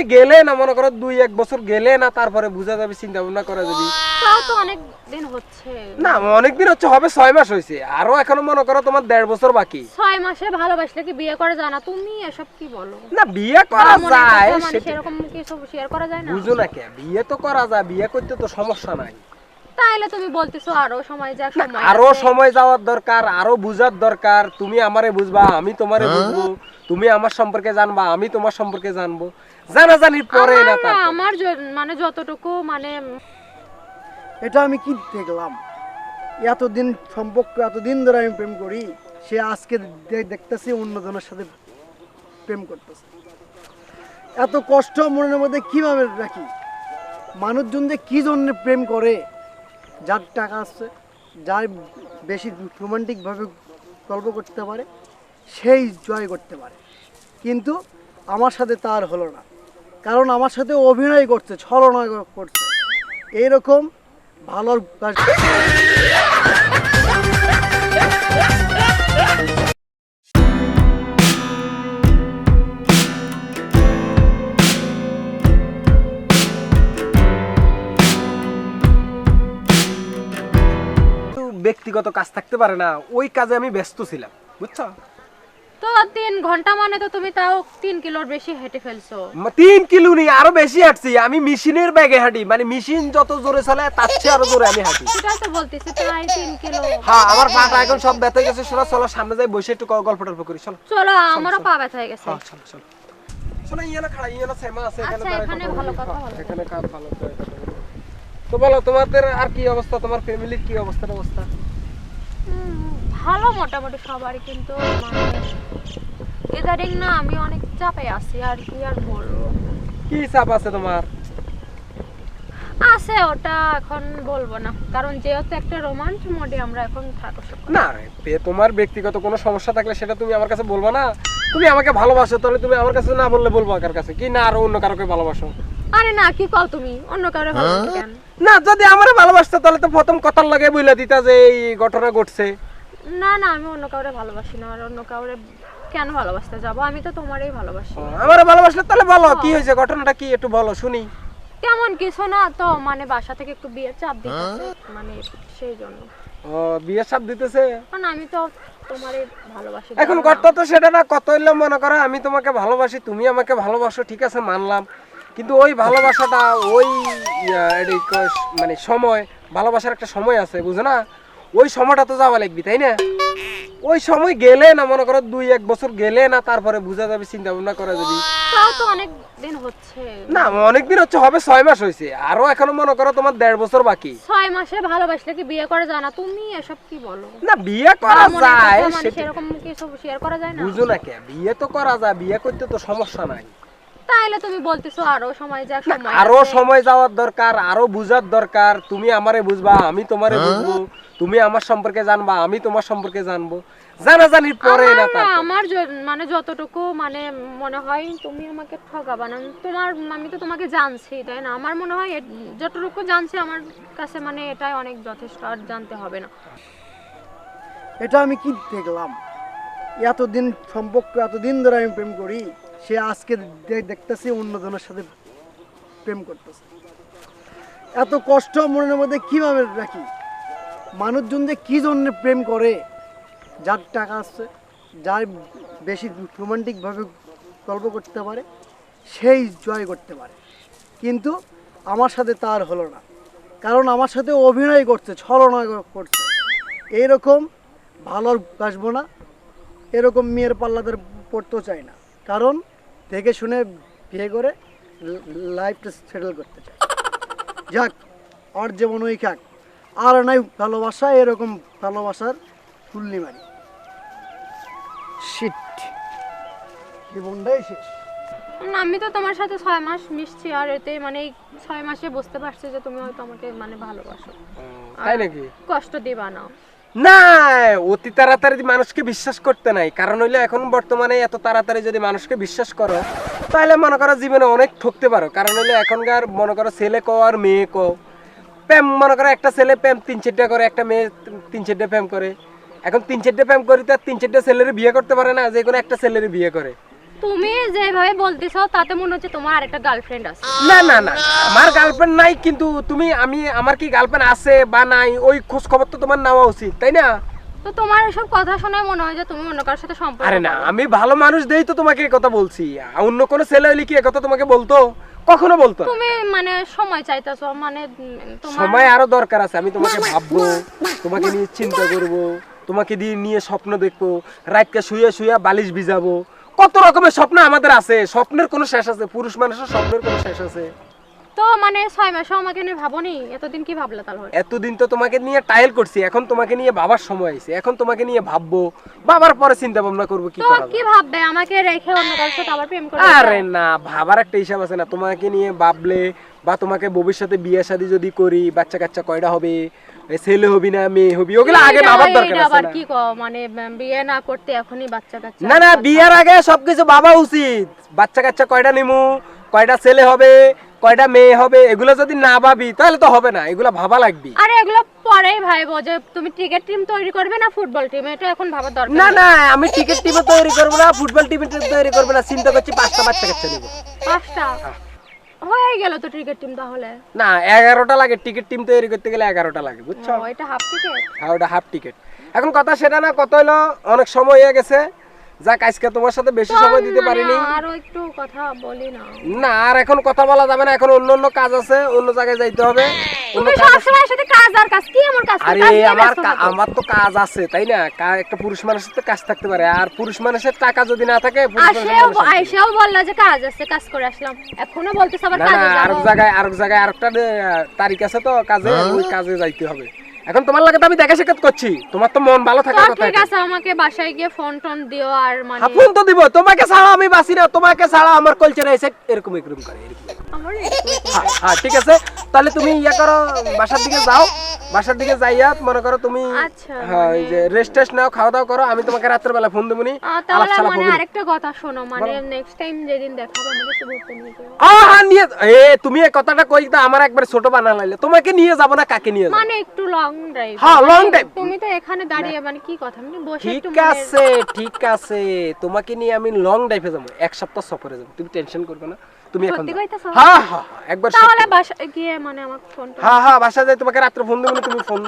সময় গেলে না, মনে করো 2-1 বছর গেলে না, তারপরে বুঝা যাবে, চিন্তা ভাবনা করা যাবে। তাও তো অনেক দিন হচ্ছে না, অনেক দিন হচ্ছে, হবে 6 মাস হয়েছে, আরো এখনো মনে করো তোমার 1.5 বছর বাকি। 6 মাসে ভালোবাসলে কি বিয়ে করা যায় না? তুমি এসব কি বলো? না, বিয়ে করা যায়, সেরকম কি সব শেয়ার করা যায় না? বুঝো না কে, বিয়ে তো করা যায়, বিয়ে করতে তো সমস্যা নাই। তাইলে তুমি বলতেছো আরো সময় যাক, সময় আরো আছে। সময় যাওয়ার দরকার, আরো বুঝার দরকার। তুমি আমারে বুঝবা, আমি তোমারে বুঝবো, তুমি আমার সম্পর্কে জানবা, আমি তোমার সম্পর্কে জানবো। জানাজানির পরে না তারপর। আমার মানে যতটুকু মানে এটা আমি কি দেখলাম? এতদিন সম্পর্ক, এতদিন ধরে আমি প্রেম করি, সে আজকে দেখতেছি অন্যজনের সাথে প্রেম করতেছে। এত কষ্ট মনের মধ্যে কিভাবে রাখি? মানুষজন যে কি জন্য প্রেম করে, যার টাকা আছে, যার বেশি রোমান্টিকভাবে গল্প করতে পারে, সেই জয় করতে পারে। কিন্তু আমার সাথে তার হলো না, কারণ আমার সাথে অভিনয় করছে, ছলনা করছে। এইরকম ভালো ব্যক্তিগত কাজ থাকতে পারে না, ওই কাজে আমি ব্যস্ত ছিলাম, বুঝছো? তো 3 ঘন্টা মানে তো তুমি তাও 3 কিলোর বেশি হেঁটে ফেলছো। 3 কিলো নি, আরো বেশি হাঁটছি আমি। মেশিনের ব্যাগে হাঁটি, মানে মেশিন যত জোরে চলে তার চেয়ে আরো জোরে আমি হাঁটি। সেটাই তো বলতেছি, প্রায় 3 কিলো। হ্যাঁ, আমার পাটা এখন সব ব্যথা হয়ে গেছে। চলো সামনে যাই, বসে একটু গল্প টল্প করি। চলো চলো, আমারও পা ব্যথা হয়ে গেছে। হ্যাঁ, চলো চলো শোনা, ইয়ে না খাড়া, ইয়ে না সেমা আছে এখানে। আচ্ছা, এখানে ভালো কথা বলো। এখানে কাজ ভালো তো। তো বলো, তোমাদের আর কি অবস্থা, তোমার ফ্যামিলির কি অবস্থা? ভালো মোটামুটি সবারই, কিন্তু মানে ইদারিং না আমি অনেক চাপে আছি। আর কি আর বলবো, কি চাপ আছে তোমার? আছে, ওটা এখন বলবো না, কারণ যেহেতু একটা রোমান্স মোডে আমরা এখন থাকো। না, তোমার ব্যক্তিগত কোনো সমস্যা থাকলে সেটা তুমি আমার কাছে বলবা না। তুমি আমাকে ভালোবাসো, তাহলে তুমি আমার কাছে না বললে বলবো কার কাছে? কি না আরো অন্য কারোকে ভালোবাসো? আরে না, কি কও তুমি? অন্য কারো ভালোবাসো কেন? না, যদি আমারে ভালোবাসতো তাহলে তো প্রথম কথার লাগে বইলা দিতা যে এই ঘটনা ঘটছে। না না, আমি অন্য কাউরে ভালোবাসি না। আর অন্য কাউরে কেন ভালোবাসতে যাব? আমি তো তোমারই ভালোবাসি। আমারে ভালোবাসলে তাহলে বলো কি হয়েছে, ঘটনাটা কি একটু বলো শুনি। তেমন কিছু না তো, মানে বাসা থেকে একটু বিয়ের চাপ দিতেছে, মানে সেই জন্য। ও, বিয়ের চাপ দিতেছে? কারণ আমি তো তোমারই ভালোবাসি। এখন কথা তো সেটা না, কত হইলে মনে করো আমি তোমাকে ভালোবাসি, তুমি আমাকে ভালোবাসো, ঠিক আছে মানলাম। কিন্তু ওই ভালোবাসাটা ওই মানে সময়, ভালোবাসার একটা সময় আছে, বুঝো না? ওই সময়টা তো যাওয়া লাগবি, তাই না? ওই সময় গেলে না, মনে করো 2-1 বছর গেলে না, তারপরে বুঝা যাবে, চিন্তা ভাবনা করা যাবে। তাও তো অনেক দিন হচ্ছে। না, অনেক দিন হচ্ছে, হবে 6 মাস হয়েছে, আরো এখনো মনে করো তোমার 1.5 বছর বাকি। 6 মাসে ভালোবাসলে কি বিয়ে করা যায় না? তুমি এসব কি বলো? না, বিয়ে করা যায়, সেরকম কি সব শেয়ার করা যায় না? বুঝো না কে, বিয়ে তো করা যায়, বিয়ে করতে তো সমস্যা নাই। তাইলে তুমি বলতেছো আরো সময় যাক, সময় আরো আছে। সময় যাওয়ার দরকার, আরো বুঝার দরকার। তুমি আমারে বুঝবা, আমি তোমারে বুঝবো, তুমি আমার সম্পর্কে জানবা, আমি তোমার সম্পর্কে জানবো। জানাজানির পরে না তারপর। আমার মানে যতটুকু মানে মনে হয় তুমি আমাকে ঠকাবা না। আমি তো তোমাকে জানছি, তাই না? আমার মনে হয় যতটুকু জানছি আমার কাছে মানে এটাই অনেক যথেষ্ট, আর জানতে হবে না। এটা আমি কি দেখলাম? এতদিন সম্পর্ক, এতদিন ধরে আমি প্রেম করি, সে আজকে দেখতেছি অন্যজনের সাথে প্রেম করতেছে। এত কষ্ট মনের মধ্যে কিভাবে রাখি? মানুষজন যে কি জন্য প্রেম করে, যার টাকা আছে, যার বেশি রোমান্টিকভাবে গল্প করতে পারে, সেই জয় করতে পারে। কিন্তু আমার সাথে তার হলো না, কারণ আমার সাথে অভিনয় করছে, ছলনা করছে। এইরকম ভালোবাসবো না, এরকম মেয়ের পাল্লাদের পড়তেও চাই না, কারণ দেখে শুনে বিয়ে করে লাইফটা সেটেল করতে চাই। যাক, আর যেমন ওই খাক, আর নাই ভালোবাসা, এরকম ভালোবাসার ফুল্লি মারি। শিট, জীবনটাই শেষ। আমি তো তোমার সাথে 6 মাস মিশছি, আর এতে মানে এই 6 মাসে বুঝতে পারছি যে তুমি হয়তো আমাকে মানে ভালোবাসো। তাই নাকি? কষ্ট দিবা না। না, অতি তাড়াতাড়ি মানুষকে বিশ্বাস করতে নাই। কারণ হইলে এখন বর্তমানে এত তাড়াতাড়ি যদি মানুষকে বিশ্বাস করো, তাহলে মনে করো জীবনে অনেক ঠকতে পারো। কারণ হইলে এখনকার মনে করো ছেলে কো আর মেয়ে কো, প্রেম মনে করো একটা ছেলে প্রেম 3-4টা করে, একটা মেয়ে 3-4টা প্রেম করে। এখন 3-4টা প্রেম করি, তার 3-4টা ছেলের বিয়ে করতে পারে না, যে কোনো একটা ছেলের বিয়ে করে। তুমি যেভাবে বলতেছো তাতে মনে হচ্ছে তোমার আরেকটা গার্লফ্রেন্ড আছে। না না না, আমার গার্লফ্রেন্ড নাই, কিন্তু তুমি আমার কি গার্লফ্রেন্ড আছে বা নাই ওই খোঁজ খবর তো তোমার নেওয়া উচিত, তাই না? তো তোমার এসব কথা শুনে মনে হয় যে তুমি অন্য কারোর সাথে সম্পর্ক আরে না, করো। আমি ভালো মানুষ দেই তো তোমাকে এই কথা বলছি। অন্য কোনো ছেলে হলে কি এই কথা তোমাকে বলতো? কখনো বলতো না। তুমি মানে সময় চাইতেছো, মানে তোমার সময় আরো দরকার আছে। আমি তোমাকে ভাববো, তোমাকে নিয়ে চিন্তা করব, তোমাকে দিয়ে নিয়ে স্বপ্ন দেখবো, রাতকে শুয়ে শুয়ে বালিশ ভিজাবো, কত রকমের স্বপ্ন আমাদের আছে। স্বপ্নের কোনো শেষ আছে? পুরুষ মানুষের স্বপ্নের কোনো শেষ আছে? তো মানে 6 মাসও আমাকে নিয়ে ভাবোনি, এতদিন কি ভাবলে তাহলে? এতদিন তো তোমাকে নিয়ে টাইল করছি, এখন তোমাকে নিয়ে ভাবার সময় হয়েছে। এখন তোমাকে নিয়ে ভাববো, ভাবার পরে চিন্তা ভাবনা করবো কি তো করা কি যায়। ভাববে আমাকে রেখে অন্য কারোর সাথে আবার প্রেম করবে? আরে না, ভাবার একটা হিসাব আছে না? তোমাকে নিয়ে ভাবলে বা তোমাকে ভবিষ্যতে বিয়ে শাদী যদি করি, বাচ্চা কাচ্চা কয়টা হবে, এ ছেলে হবি না মেয়ে হবি, ওগুলো আগে ভাবার দরকার এটা আছে আবার না? কি কও, মানে বিয়ে না করতে এখনই বাচ্চা কাচ্চা? না না, বিয়ের আগে সবকিছু ভাবা উচিত। বাচ্চা কাচ্চা কয়টা নিমু, কয়টা ছেলে হবে, কয়টা মেয়ে হবে, এগুলো যদি না ভাবি তাহলে তো হবে না। এগুলো ভাবা লাগবে। আরে এগুলো পরেই ভাইবো, যে তুমি ক্রিকেট টিম তৈরি করবে না ফুটবল টিম, এটা এখন ভাবার দরকার না নেই। না, আমি ক্রিকেট টিমে তৈরি করবো না, ফুটবল টিমে তৈরি করবো না, চিন্তা করছি 5টা বাচ্চা কাচ্চা নেবো। 5টা হয়ে গেল তো ক্রিকেট টিম তাহলে। না, 11টা লাগে। টিকিট টিম তৈরি করতে গেলে 11টা লাগে, বুঝছো? ও, এটা হাফ টিকেট। হ্যাঁ, ওটা হাফ টিকিট। এখন কথা সেটা না, কত হলো, অনেক সময় হয়ে গেছে। যাক, আজকে তোমার সাথে বেশি সময় দিতে পারিনি। আরো একটু কথা বলি না। না, আর এখন কথা বলা যাবে না। এখন অন্য অন্য কাজ আছে, অন্য জায়গায় যাইতে হবে। অন্য তুমি কাজ আছে। সবসময় সাথে কাজ আর কাজ, কি এমন কাজ? আরে আমার তো কাজ আছে, তাই না? একটা পুরুষ মানুষের তো কাজ থাকতে পারে, আর পুরুষ মানুষের টাকা যদি না থাকে, পুরুষ মানুষের কোনো শান্তি নেই। আইসাও বললা যে কাজ আছে, কাজ করে আসলাম, এখনো বলতেছ আবার না কাজে না, যাবো। আরেক জায়গায় আরেকটা তারিখ আছে তো কাজে, ওই কাজে যাইতে হবে। এখন তোমার লাগে তো আমি দেখা সাক্ষাৎ করছি, তোমার তো মন ভালো তো থাকার কথা। ঠিক আছে, আমাকে বাসায় গিয়ে ফোন টোন দিও। আর মানে ফোন তো দিব, তোমাকে ছাড়া আমি বাঁচি না, তোমাকে ছাড়া আমার কালচার এসে এরকম এরকম করে এরকম। আমার হ্যাঁ হ্যাঁ, ঠিক আছে। তাহলে তুমি ইয়া করো, বাসার দিকে যাও। বাসার দিকে যাইয়া মনে করো তুমি, আচ্ছা, হ্যাঁ, এই যে রেস্ট টেস্ট নাও, খাওয়া দাওয়া করো। আমি তোমাকে রাত্রে বেলা ফোন দেবনি। তাহলে মানে আরেকটা কথা শোনো, মানে নেক্সট টাইম যেদিন দেখা হবে আমাকে একটু ঘুরতে নিয়ে যাও। হ্যাঁ নিয়ে, তুমি এই কথাটা কই তো আমার একবার ছোট বানা লাইলে। তোমাকে নিয়ে যাব না, কাকে নিয়ে যাব? মানে একটু লং ড্রাইভ। হ্যাঁ, long drive। তুমি তো এখানে দাঁড়িয়ে মানে কি কথা, মানে বসে ঠিক একটু মানে আছে ঠিক আছে, তোমাকে নিয়ে আমি লং ড্রাইভে যাবো, 1 সপ্তাহ সফরে যাবো। তুমি টেনশন করবে না, তুমি এখন সত্যি যাও। কইতাছো? হ্যাঁ হ্যাঁ হ্যাঁ, একবার তাহলে সত্যি। বাসায় গিয়ে মানে আমাকে ফোন হ্যাঁ হ্যাঁ, বাসা যাই, তোমাকে রাত্রে ফোন দেবো। তুমি ফোন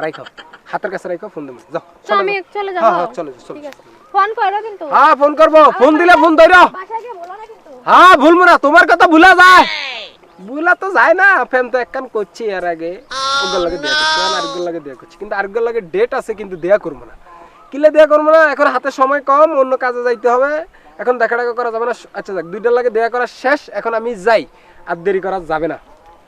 রাখো, হাতের কাছে রাখো, ফোন দেবো। যাও, তো চলো আমি যাও। চলে যাব। হ্যাঁ হ্যাঁ, চলো যাও, চলো। ঠিক আছে, ফোন করো কিন্তু। হ্যাঁ, ফোন করবো। ফোন দিলে ফোন ধরো। বাসায় গিয়ে বলো না কিন্তু। হ্যাঁ, ভুলবো না। তোমার কথা ভুলা যায়? ভুলা তো যায় না। ফ্যান তো এক কান করছি, এর আগে ওগুলো লাগে দেয়া করছি, আর আরেকগুলো লাগে দেয়া করছি, কিন্তু আরেকগুলো লাগে ডেট আছে, কিন্তু দেয়া করবো না। কিলে দেয়া করবো না, এখন হাতে সময় কম, অন্য কাজে যাইতে হবে। এখন দেখা টাকা করা যাবে না। আচ্ছা যাক, 2টার লাগে দেয়া করা শেষ, এখন আমি যাই, আর দেরি করা যাবে না।